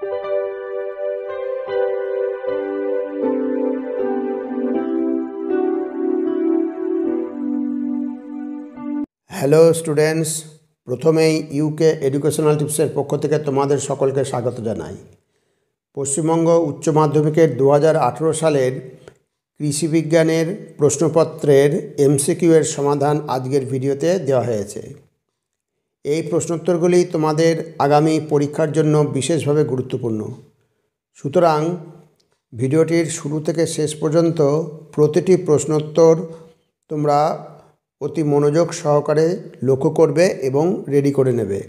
Hello students, প্রথমেই UK educational টিপসের পক্ষ থেকে তোমাদের সকলকে স্বাগত জানাই। পশ্চিমবঙ্গ উচ্চ মাধ্যমিকের 2018 সালের কৃষিবিজ্ঞানের প্রশ্নপত্রের এমসিকিউ এর সমাধান আজকের ভিডিওতে দেওয়া হয়েছে। এই প্রশ্নোত্তরগুলি তোমাদের আগামী পরীক্ষার জন্য বিশেষভাবে গুরুত্বপূর্ণ। সুতরাং ভিডিওটির শুরু থেকে শেষ পর্যন্ত প্রতিটি প্রশ্নোত্তর তোমরা অতি মনোযোগ সহকারে লক্ষ্য করবে এবং রেডি করে নেবে,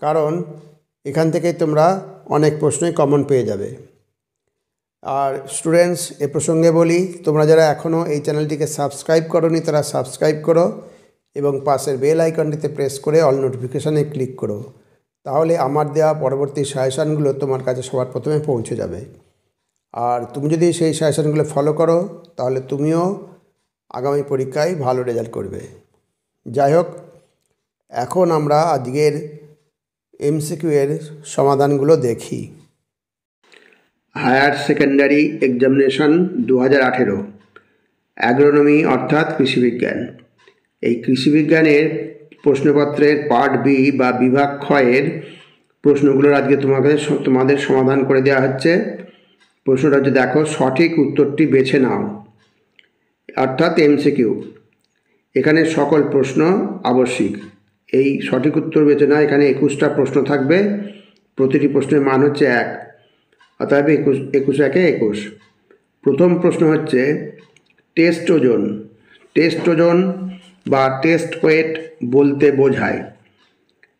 কারণ এখান থেকে তোমরা অনেক প্রশ্নই কমন পেয়ে যাবে। আর স্টুডেন্টস, এ প্রসঙ্গে বলি, তোমরা যারা এখনও এই চ্যানেলটিকে সাবস্ক্রাইব করোনি তারা সাবস্ক্রাইব করো এবং পাশের বেল আইকনটিতে প্রেস করে অল নোটিফিকেশানে ক্লিক করো। তাহলে আমার দেওয়া পরবর্তী সাজেশানগুলো তোমার কাছে সবার প্রথমে পৌঁছে যাবে। আর তুমি যদি সেই সাজেশানগুলো ফলো করো তাহলে তুমিও আগামী পরীক্ষায় ভালো রেজাল্ট করবে। যাই হোক, এখন আমরা আজকের এমসিকিউ এর সমাধানগুলো দেখি। হায়ার সেকেন্ডারি এক্সামিনেশন 2018 অ্যাগ্রোনমি অর্থাৎ কৃষিবিজ্ঞান। এই কৃষিবিজ্ঞানের প্রশ্নপত্রের পার্ট বি বা বিভাগ ক্ষয়ের প্রশ্নগুলোর আজকে তোমাদের সমাধান করে দেওয়া হচ্ছে। প্রশ্নটা হচ্ছে, দেখো, সঠিক উত্তরটি বেছে নাও, অর্থাৎ এমসিকিউ। এখানে সকল প্রশ্ন আবশ্যিক। এই সঠিক উত্তর বেছে নাও। এখানে 21টা প্রশ্ন থাকবে, প্রতিটি প্রশ্নের মান হচ্ছে 1, অর্থাৎ 21 একে 21। প্রথম প্রশ্ন হচ্ছে টেস্ট ওজন। টেস্ট ওজন বা টেস্ট ওয়েট বলতে বোঝায়,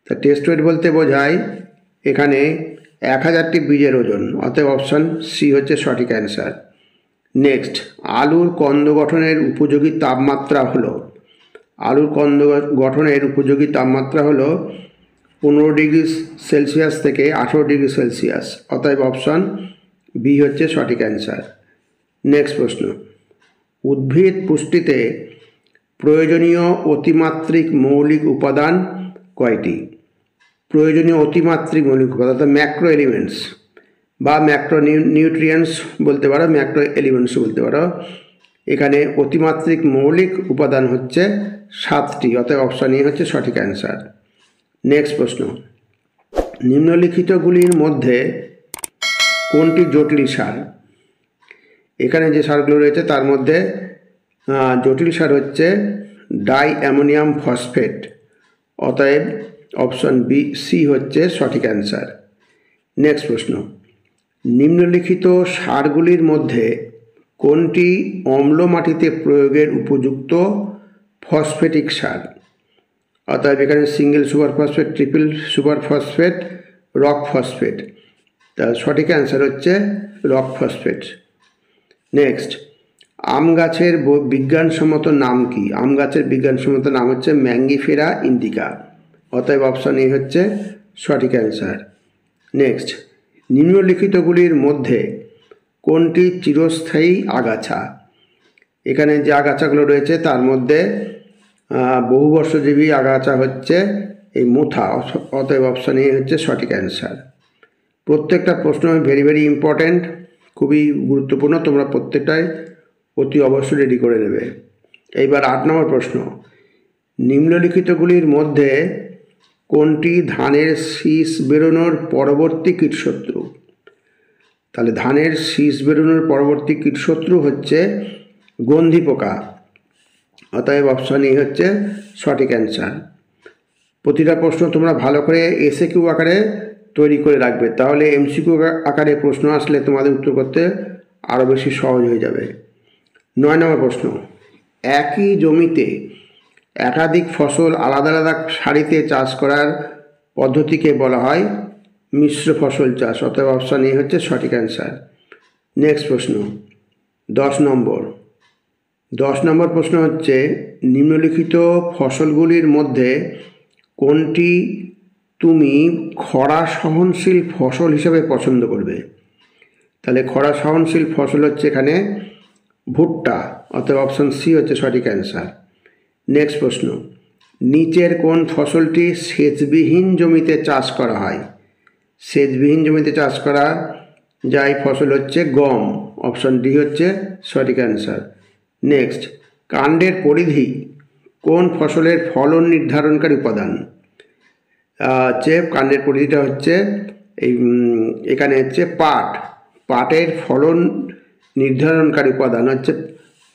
তা টেস্ট ওয়েট বলতে বোঝায় এখানে 1000টি বীজের ওজন, অতএব অপশান সি হচ্ছে সঠিক অ্যান্সার। নেক্সট, আলুর কন্দ গঠনের উপযোগী তাপমাত্রা হলো, আলুর কন্দ গঠনের উপযোগী তাপমাত্রা হলো 15 ডিগ্রি সেলসিয়াস থেকে 18 ডিগ্রি সেলসিয়াস, অতএব অপশান বি হচ্ছে সঠিক অ্যান্সার। নেক্সট প্রশ্ন, উদ্ভিদ পুষ্টিতে প্রয়োজনীয় অতিমাত্রিক মৌলিক উপাদান কয়টি? প্রয়োজনীয় অতিমাত্রিক মৌলিক উপাদান অর্থাৎ ম্যাক্রো এলিমেন্টস বা ম্যাক্রো নিউট্রিয়েন্টস বলতে পারো, ম্যাক্রো এলিমেন্টস বলতে পারো। এখানে অতিমাত্রিক মৌলিক উপাদান হচ্ছে 7টি, অতএব অপশান এ হচ্ছে সঠিক অ্যান্সার। নেক্সট প্রশ্ন, নিম্নলিখিতগুলির মধ্যে কোনটি জটিল সার? এখানে যে সারগুলো রয়েছে তার মধ্যে জটিল সার হচ্ছে ডাই অ্যামোনিয়াম ফসফেট, অতএব অপশান বি সি হচ্ছে সঠিক অ্যান্সার। নেক্সট প্রশ্ন, নিম্নলিখিত সারগুলির মধ্যে কোনটি অম্ল মাটিতে প্রয়োগের উপযুক্ত ফসফেটিক সার? অতএব এখানে single super phosphate, triple super phosphate, rock phosphate, তার সঠিক অ্যান্সার হচ্ছে রক ফসফেট। নেক্সট, আম গাছের বিজ্ঞানসম্মত নাম কি? আম গাছের বিজ্ঞানসম্মত নাম হচ্ছে ম্যাঙ্গিফেরা ইন্ডিকা, অতএব অপশান এ হচ্ছে সঠিক অ্যান্সার। নেক্সট, নিম্নলিখিতগুলির মধ্যে কোনটি চিরস্থায়ী আগাছা? এখানে যে আগাছাগুলো রয়েছে তার মধ্যে বহুবর্ষজীবী আগাছা হচ্ছে এই মুথা, অতএব অপশান এ হচ্ছে সঠিক অ্যান্সার। প্রত্যেকটা প্রশ্ন ভেরি ভেরি ইম্পর্ট্যান্ট, খুবই গুরুত্বপূর্ণ, তোমরা প্রত্যেকটাই অতি অবশ্যই রেডি করে নেবে। এইবার 8 নম্বর প্রশ্ন, নিম্নলিখিতগুলির মধ্যে কোনটি ধানের শীষ বেরোনোর পরবর্তী কীটশত্রু? তাহলে ধানের শীষ বেরোনোর পরবর্তী কীটশত্রু হচ্ছে গন্ধি পোকা, অতএব অপশান এ হচ্ছে সঠিক অ্যান্সার। প্রতিটা প্রশ্ন তোমরা ভালো করে এসএকিউ আকারে তৈরি করে রাখবে, তাহলে এমসিকিউ আকারে প্রশ্ন আসলে তোমাদের উত্তর করতে আরও বেশি সহজ হয়ে যাবে। 9 নম্বর প্রশ্ন, একই জমিতে একাধিক ফসল আলাদা আলাদা সারিতে চাষ করার পদ্ধতিকে বলা হয় মিশ্র ফসল চাষ, অতএব অপশান এ হচ্ছে সঠিক অ্যান্সার। নেক্সট প্রশ্ন 10 নম্বর প্রশ্ন হচ্ছে, নিম্নলিখিত ফসলগুলির মধ্যে কোনটি তুমি খরা সহনশীল ফসল হিসেবে পছন্দ করবে? তাহলে খরা সহনশীল ফসল হচ্ছে এখানে ভুট্টা, অতএব অপশান সি হচ্ছে সঠিক অ্যান্সার। নেক্সট প্রশ্ন, নিচের কোন ফসলটি সেচবিহীন জমিতে চাষ করা হয়? সেচবিহীন জমিতে চাষ করা যায় ফসল হচ্ছে গম, অপশন ডি হচ্ছে সঠিক অ্যান্সার। নেক্সট, কাণ্ডের পরিধি কোন ফসলের ফলন নির্ধারণকারী উপাদান? কাণ্ডের পরিধিটা হচ্ছে এখানে হচ্ছে পাটের ফলন নির্ধারণকারী উপাদান হচ্ছে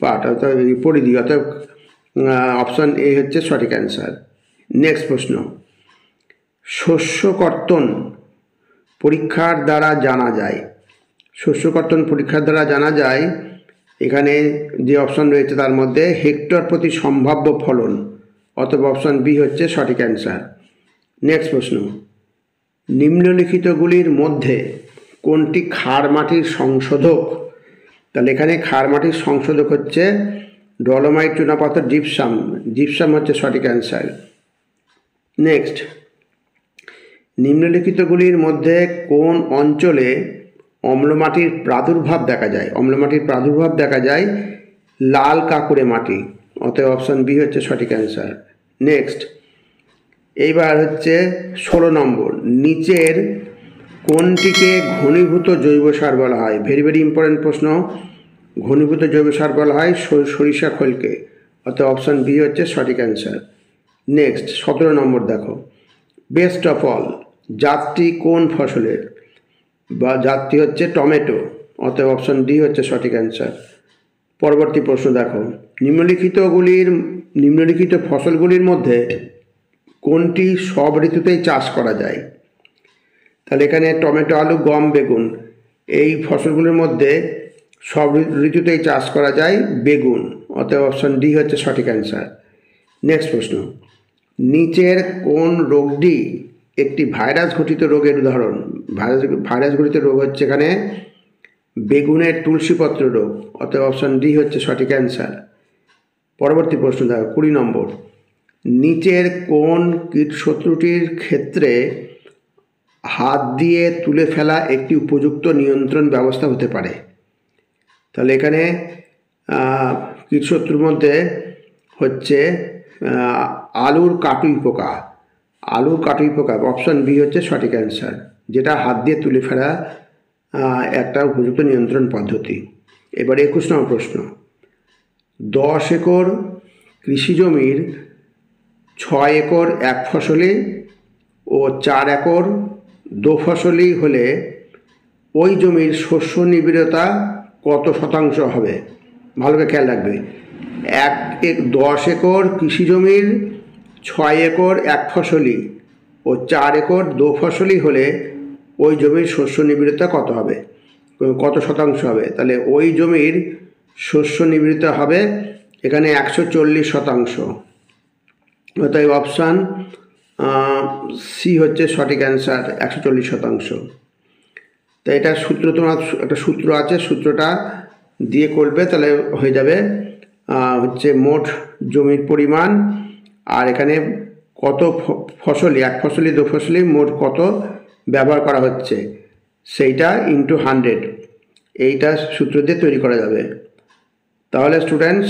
পাট, অর্থাৎ পরিধি, অর্থাৎ অপশন এ হচ্ছে সঠিক অ্যান্সার। নেক্সট প্রশ্ন, শস্য কর্তন পরীক্ষার দ্বারা জানা যায়। শস্য কর্তন পরীক্ষার দ্বারা জানা যায়, এখানে যে অপশন রয়েছে তার মধ্যে হেক্টর প্রতি সম্ভাব্য ফলন, অথবা অপশন বি হচ্ছে সঠিক অ্যান্সার। নেক্সট প্রশ্ন, নিম্নলিখিতগুলির মধ্যে কোনটি ক্ষার মাটির সংশোধক? তাহলে এখানে ক্ষার মাটির সংশোধক হচ্ছে ডলোমাইট, চুনাপাথর, জিপসাম হচ্ছে সঠিক অ্যান্সার। নেক্সট, নিম্নলিখিতগুলির মধ্যে কোন অঞ্চলে অম্লমাটির প্রাদুর্ভাব দেখা যায়? অম্লমাটির প্রাদুর্ভাব দেখা যায় লাল কাঁকুড়ে মাটি, অতএব অপশন বি হচ্ছে সঠিক অ্যান্সার। নেক্সট, এইবার হচ্ছে 16 নম্বর, নিচের কোনটিকে ঘনীভূত জৈব সার বলা হয়? ভেরি ভেরি ইম্পর্টেন্ট প্রশ্ন। ঘনীভূত জৈব সার বলা হয় সরিষা খোলকে, অর্থাৎ অপশন বি হচ্ছে সঠিক অ্যান্সার। নেক্সট 17 নম্বর দেখো, বেস্ট অফ অল জাতটি কোন ফসলের? বা জাতটি হচ্ছে টমেটো, অতএব অপশন ডি হচ্ছে সঠিক অ্যান্সার। পরবর্তী প্রশ্ন দেখো, নিম্নলিখিত ফসলগুলির মধ্যে কোনটি সব ঋতুতেই চাষ করা যায়? তাহলে এখানে টমেটো, আলু, গম, বেগুন, এই ফসলগুলির মধ্যে সব ঋতুতেই চাষ করা যায় বেগুন, অতএব অপশন ডি হচ্ছে সঠিক অ্যান্সার। নেক্সট প্রশ্ন, নিচের কোন রোগটি একটি ভাইরাস ঘটিত রোগের উদাহরণ? ভাইরাস ঘটিত রোগ হচ্ছে এখানে বেগুনের তুলসীপত্র রোগ, অতএব অপশন ডি হচ্ছে সঠিক অ্যান্সার। পরবর্তী প্রশ্ন দেখো 20 নম্বর, নিচের কোন কীটশত্রুটির ক্ষেত্রে হাত দিয়ে তুলে ফেলা একটি উপযুক্ত নিয়ন্ত্রণ ব্যবস্থা হতে পারে? তাহলে এখানে কীটশত্রুর মধ্যে হচ্ছে আলুর কাটুই পোকা, অপশন বি হচ্ছে সঠিক অ্যান্সার, যেটা হাত দিয়ে তুলে ফেলা একটা উপযুক্ত নিয়ন্ত্রণ পদ্ধতি। এবার 21 নম্বর প্রশ্ন, 10 একর কৃষি জমির 6 একর এক ফসলি ও 4 একর দো ফসলি হলে ওই জমির শস্য নিবিড়তা কত শতাংশ হবে? ভালো করে খেয়াল রাখবে। 10 একর কৃষি জমির 6 একর এক ফসলি ও 4 একর দো ফসলি হলে ওই জমির শস্য নিবিড়তা কত হবে, কত শতাংশ হবে? তাহলে ওই জমির শস্য নিবিড়তা হবে এখানে 140 শতাংশ, অতএব অপশান সি হচ্ছে সঠিক অ্যান্সার, 140 শতাংশ। তো এটা সূত্র, তোমার একটা সূত্র আছে, সূত্রটা দিয়ে করবে, তাহলে হয়ে যাবে হচ্ছে মোট জমির পরিমাণ, আর এখানে কত ফসলি, এক ফসলি, দু ফসলি, মোট কত ব্যবহার করা হচ্ছে সেইটা ইন্টু 100, এইটা সূত্র দিয়ে তৈরি করা যাবে। তাহলে স্টুডেন্টস,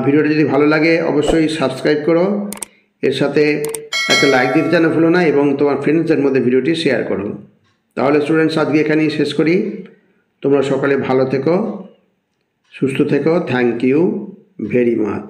ভিডিওটা যদি ভালো লাগে অবশ্যই সাবস্ক্রাইব করো, এর সাথে একটা লাইক দিতে যেন ভুলো না, এবং তোমার ফ্রেন্ডসদের মধ্যে ভিডিওটি শেয়ার করো। তাহলে স্টুডেন্টস, আজকে এখানেই শেষ করি। তোমরা সকালে ভালো থেকো, সুস্থ থেকো। Thank you very much.